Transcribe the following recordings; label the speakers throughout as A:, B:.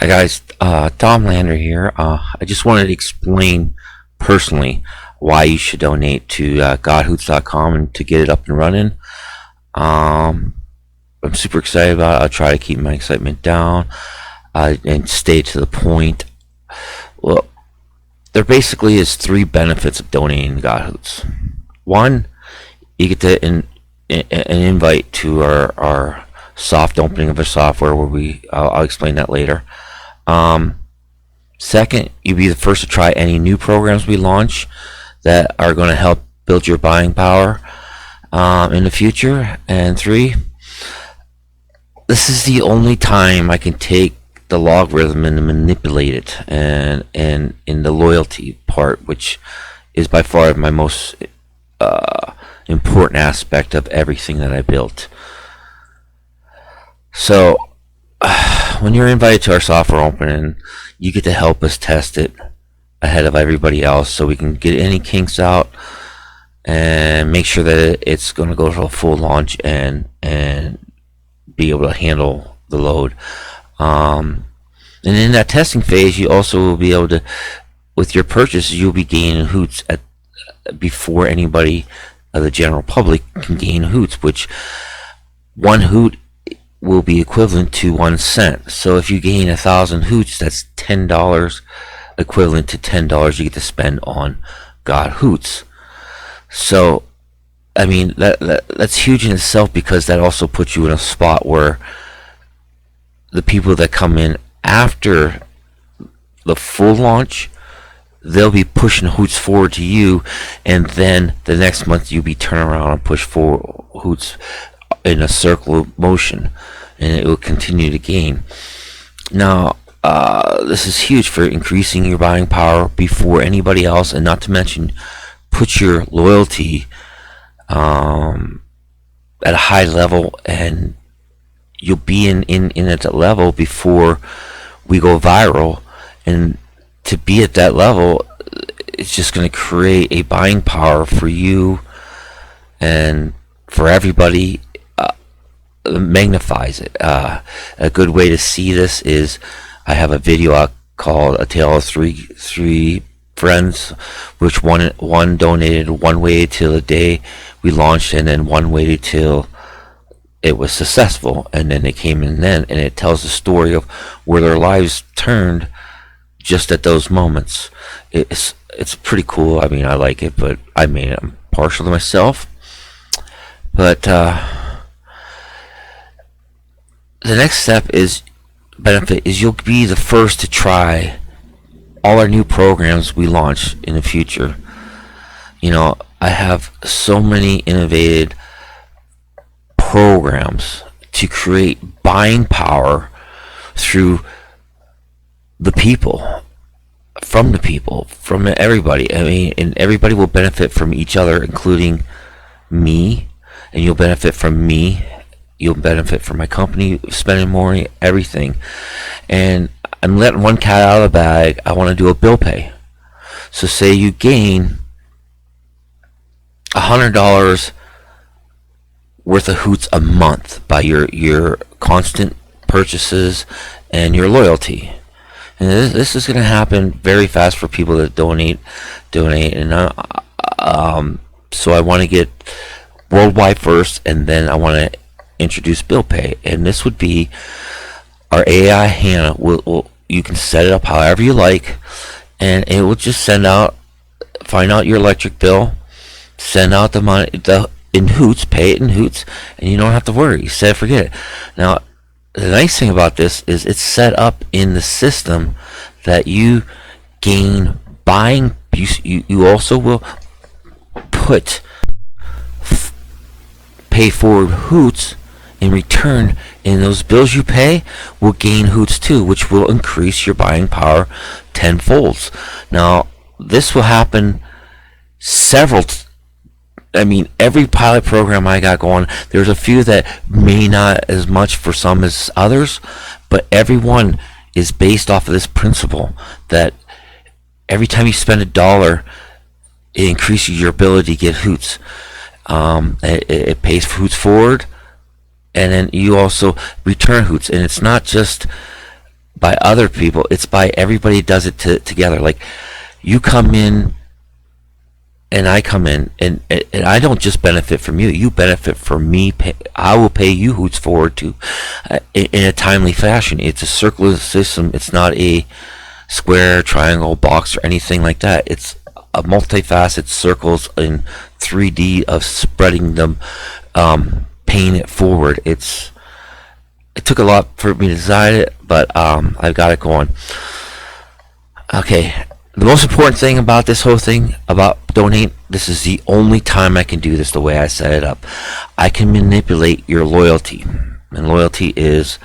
A: Hi guys, Tom Lander here. I just wanted to explain personally why you should donate to GotHoots.com and to get it up and running. I'm super excited about it. I'll try to keep my excitement down and stay to the point. Well, there basically is three benefits of donating to GotHoots. One, you get an invite to our soft opening of our software where I'll explain that later. Second, you'll be the first to try any new programs we launch that are going to help build your buying power in the future. And three, this is the only time I can take the logarithm and manipulate it, and in the loyalty part, which is by far my most important aspect of everything that I built. So when you're invited to our software opening, you get to help us test it ahead of everybody else so we can get any kinks out and make sure that it's going to go to a full launch and be able to handle the load. And in that testing phase, you also will be able to, with your purchases, you'll be gaining hoots before anybody of the general public can gain hoots, which one hoot will be equivalent to 1 cent. So if you gain 1,000 hoots, that's $10, equivalent to $10 you get to spend on GotHoots. So I mean that's huge in itself, because that also puts you in a spot where the people that come in after the full launch, they'll be pushing hoots forward to you, and then the next month you'll be turning around and push forward hoots in a circle of motion, and it will continue to gain. Now this is huge for increasing your buying power before anybody else, and not to mention put your loyalty at a high level, and you'll be in at that level before we go viral. And to be at that level, it's just going to create a buying power for you and for everybody. Magnifies it. A good way to see this is I have a video out called A Tale of Three Friends, which one donated, one waited till the day we launched, and then one waited till it was successful, and then they came in then, and it tells the story of where their lives turned just at those moments. It's pretty cool. I mean, I like it, but I mean, I'm partial to myself. But the next benefit is you'll be the first to try all our new programs we launch in the future. You know, I have so many innovative programs to create buying power through the people, from everybody. I mean, and everybody will benefit from each other, including me, and you'll benefit from me. You'll benefit from my company spending more money, everything. And I'm letting one cat out of the bag. I want to do a bill pay. So say you gain $100 worth of hoots a month by your constant purchases and your loyalty. And this is going to happen very fast for people that donate. And so I want to get worldwide first, and then I want to introduce bill pay. And this would be our AI Hannah. You can set it up however you like, and it will just find out your electric bill, send out the money in hoots, pay it in hoots, and you don't have to worry. You set it, forget it. Now the nice thing about this is it's set up in the system that you gain buying. You also will pay forward hoots in return, and those bills you pay will gain hoots too, which will increase your buying power tenfold. Now this will happen every pilot program I got going, there's a few that may not as much for some as others, but everyone is based off of this principle that every time you spend $1, it increases your ability to get hoots. It pays hoots forward, and then you also return hoots. And it's not just by other people. It's by everybody does it together. Like, you come in and I come in, and I don't just benefit from you. You benefit from me. I will pay you Hoots forward to in a timely fashion. It's a circular system. It's not a square, triangle, box, or anything like that. It's a multifaceted circles in 3D of spreading them, paying it forward. It took a lot for me to decide it, but I've got it going. Okay. The most important thing about this whole thing, about donate, this is the only time I can do this the way I set it up. I can manipulate your loyalty. And loyalty is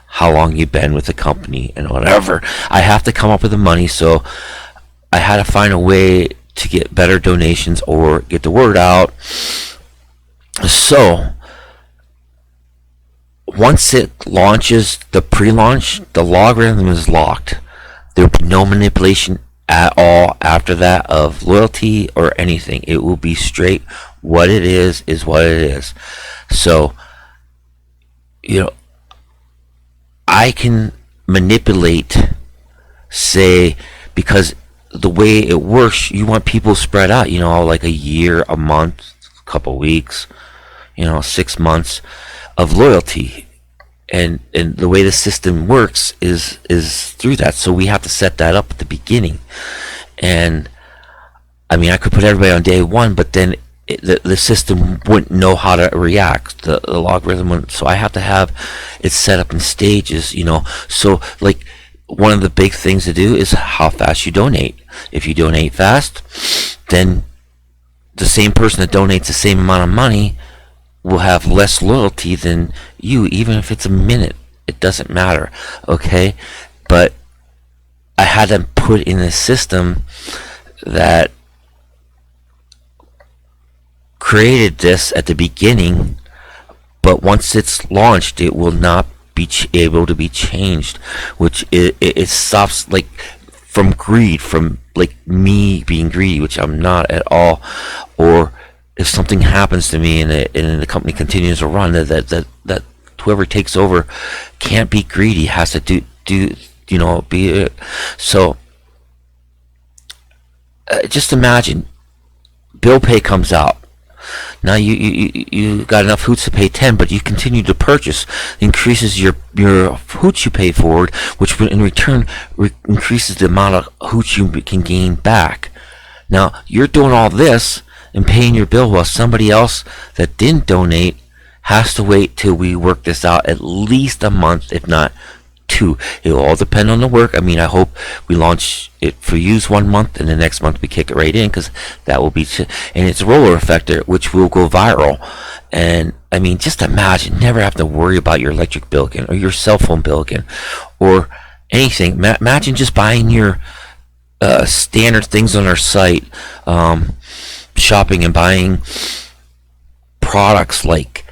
A: how long you've been with the company and whatever. I have to come up with the money, so I had to find a way to get better donations or get the word out. So, once it launches, the pre-launch, the logarithm is locked. There will be no manipulation at all after that of loyalty or anything. It will be straight. What it is what it is. So, I can manipulate, say, because the way it works, you want people spread out, like a year, a month, a couple weeks, 6 months of loyalty. And the way the system works is through that. So we have to set that up at the beginning. And I mean, I could put everybody on day one, but then the system wouldn't know how to react. The logarithm wouldn't. So I have to have it set up in stages, So, like, one of the big things to do is how fast you donate. If you donate fast, then the same person that donates the same amount of money will have less loyalty than you, even if it's a minute. It doesn't matter, okay? But I had to put in a system that created this at the beginning, but once it's launched, it will not be able to be changed, which it stops, like, from greed, from, like, me being greedy, which I'm not at all, or if something happens to me and the company continues to run, that whoever takes over can't be greedy, has to do be it. So just imagine, bill pay comes out. Now you got enough Hoots to pay 10, but you continue to purchase, increases your Hoots you pay forward, which in return increases the amount of Hoots you can gain back. Now you're doing all this and paying your bill while somebody else that didn't donate has to wait till we work this out at least a month, if not 2. It will all depend on the work. I mean, I hope we launch it for use 1 month and the next month we kick it right in, because that will be, and it's a roller effect which will go viral. And I mean, just imagine never have to worry about your electric bill again, or your cell phone bill again, or anything. Imagine just buying your standard things on our site, shopping and buying products like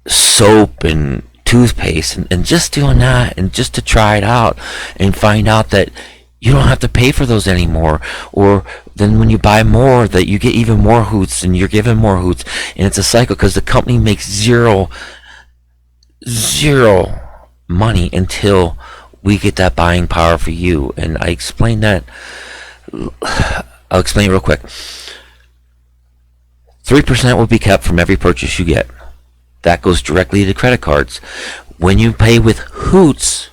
A: soap and toothpaste, and just doing that, and just to try it out and find out that you don't have to pay for those anymore. Or then when you buy more, that you get even more Hoots, and you're given more Hoots, and it's a cycle, because the company makes zero money until we get that buying power for you. And I explained that. I'll explain it real quick. 3% will be kept from every purchase you get. That goes directly to credit cards. When you pay with Hoots,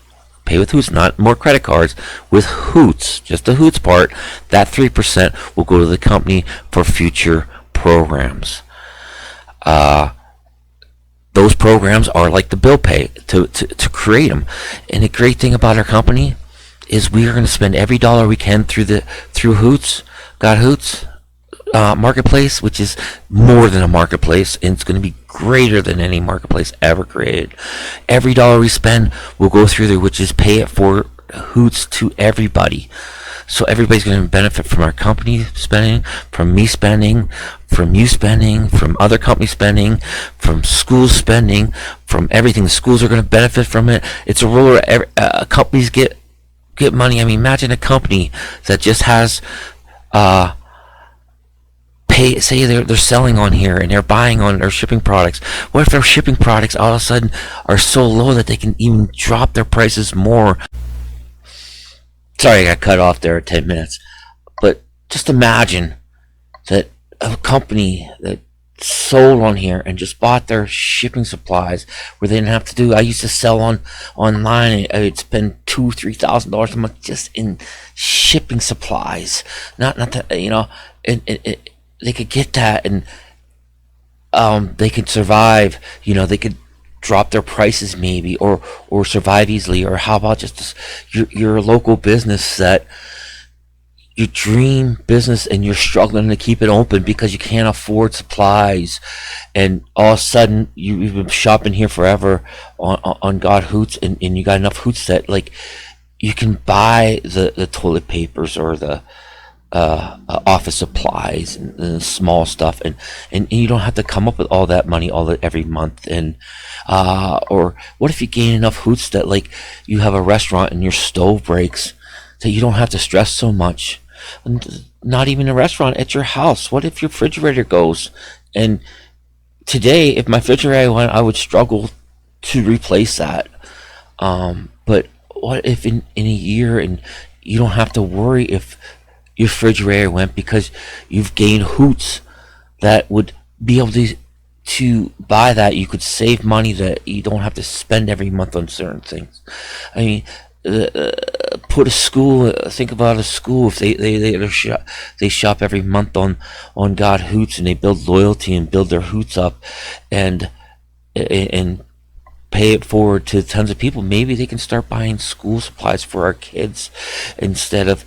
A: not more credit cards, with Hoots, just the Hoots part, that 3% will go to the company for future programs. Those programs are like the bill pay to create them. And the great thing about our company is we are going to spend every dollar we can through Hoots, GotHoots marketplace, which is more than a marketplace, and it's going to be greater than any marketplace ever created. Every dollar we spend will go through there, which is pay it for Hoots to everybody. So everybody's going to benefit from our company spending, from me spending, from you spending, from other companies spending, from schools spending, from everything. The schools are going to benefit from it. It's a roller. Companies get money. I mean, imagine a company that just has say they're selling on here and they're buying on, or shipping products. What if their shipping products all of a sudden are so low that they can even drop their prices more? Sorry, I got cut off there at 10 minutes. But just imagine that a company that sold on here and just bought their shipping supplies where they didn't have to do. I used to sell online. I'd spend $2,000-3,000 a month just in shipping supplies. Not that, and they could get that, and they could survive. They could drop their prices maybe, or survive easily. Or how about just your local business, that your dream business, and you're struggling to keep it open because you can't afford supplies, and all of a sudden you've been shopping here forever on GotHoots, and you got enough hoots that, like, you can buy the toilet papers or the office supplies and the small stuff, and you don't have to come up with all that money every month. And or what if you gain enough hoots that, like, you have a restaurant and your stove breaks, that you don't have to stress so much. And not even a restaurant, at your house. What if your refrigerator goes? And today, if my refrigerator went, I would struggle to replace that. But what if in a year, and you don't have to worry if your refrigerator went, because you've gained hoots that would be able to buy that. You could save money that you don't have to spend every month on certain things. I mean, put a school. Think about a school. If they shop every month on GotHoots, and they build loyalty and build their hoots up, and pay it forward to tons of people. Maybe they can start buying school supplies for our kids instead of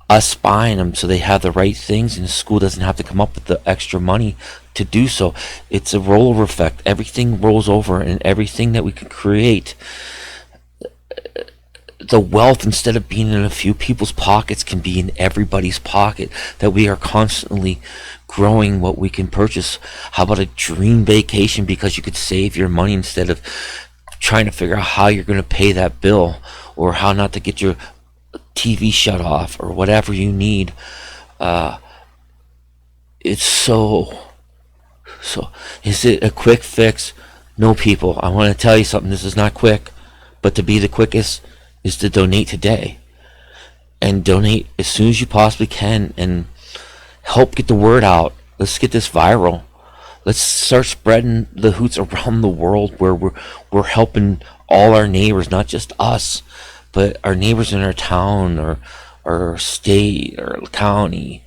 A: us buying them, so they have the right things, and the school doesn't have to come up with the extra money to do so. It's a rollover effect. Everything rolls over, and everything that we can create, the wealth, instead of being in a few people's pockets, can be in everybody's pocket. That we are constantly growing what we can purchase. How about a dream vacation, because you could save your money instead of trying to figure out how you're going to pay that bill, or how not to get your TV shut off, or whatever you need. It's so is it a quick fix? No, people, I want to tell you something. This is not quick, but to be the quickest is to donate today, and donate as soon as you possibly can, and help get the word out. Let's get this viral. Let's start spreading the hoots around the world, where we're helping all our neighbors, not just us, but our neighbors in our town, or our state, or county,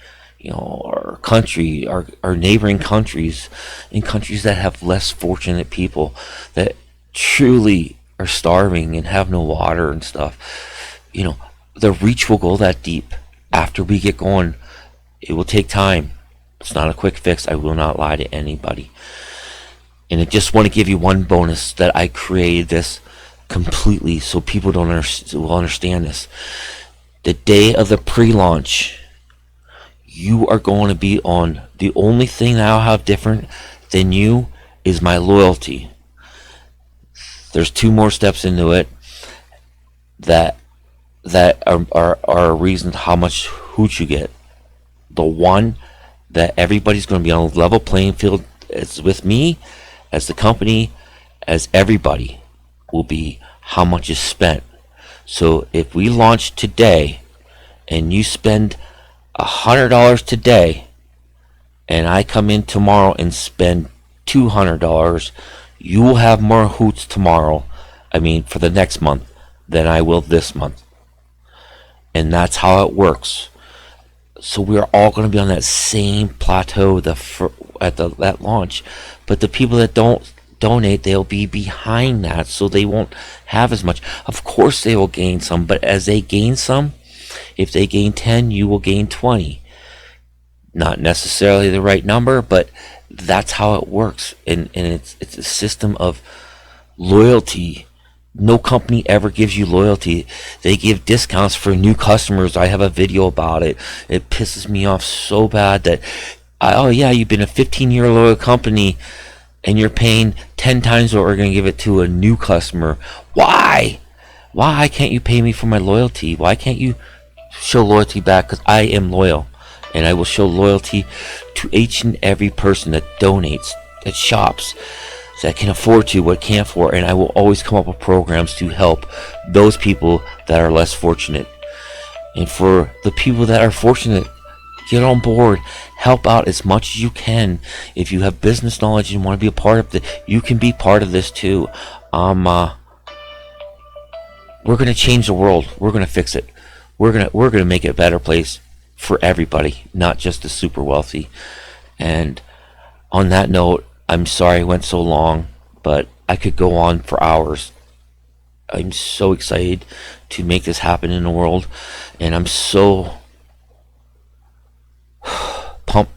A: our country, our neighboring countries, in countries that have less fortunate people, that truly are starving and have no water and stuff. The reach will go that deep after we get going. It will take time. It's not a quick fix. I will not lie to anybody. And I just want to give you one bonus, that I created this completely so people will understand this. The day of the pre-launch, you are going to be on. The only thing that I'll have different than you is my loyalty. There's 2 more steps into it that are reasons how much hooch you get. The one, that everybody's going to be on a level playing field as with me, as the company, as everybody, will be how much is spent. So if we launch today, and you spend $100 today, and I come in tomorrow and spend $200, you will have more hoots tomorrow, for the next month, than I will this month. And that's how it works. So we're all going to be on that same plateau at that launch. But the people that don't donate, they'll be behind that, so they won't have as much. Of course they will gain some, but as they gain some, if they gain 10, you will gain 20. Not necessarily the right number, but that's how it works. And it's a system of loyalty. No company ever gives you loyalty. They give discounts for new customers. I have a video about it. It pisses me off so bad that, you've been a 15-year loyal company, and you're paying 10 times what we're going to give it to a new customer. Why? Why can't you pay me for my loyalty? Why can't you show loyalty back? Because I am loyal, and I will show loyalty to each and every person that donates, that shops, that can afford to, what can't afford. And I will always come up with programs to help those people that are less fortunate. And for the people that are fortunate, get on board, help out as much as you can. If you have business knowledge and want to be a part of it, you can be part of this too. We're gonna change the world. We're gonna fix it. We're gonna make it a better place for everybody, not just the super wealthy. And on that note, I'm sorry I went so long, but I could go on for hours. I'm so excited to make this happen in the world, and I'm so pumped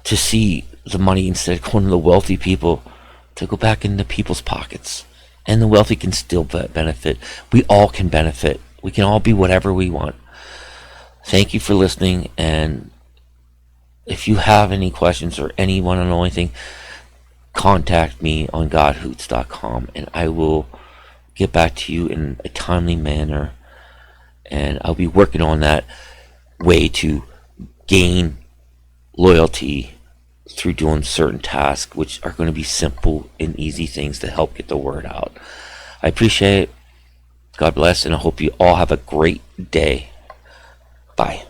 A: to see the money, instead of going to the wealthy people, to go back into people's pockets. And the wealthy can still benefit. We all can benefit. We can all be whatever we want. Thank you for listening, and if you have any questions or anyone to know anything, contact me on GotHoots.com, and I will get back to you in a timely manner. And I'll be working on that way to gain loyalty through doing certain tasks, which are going to be simple and easy things to help get the word out. I appreciate it. God bless, and I hope you all have a great day. Bye.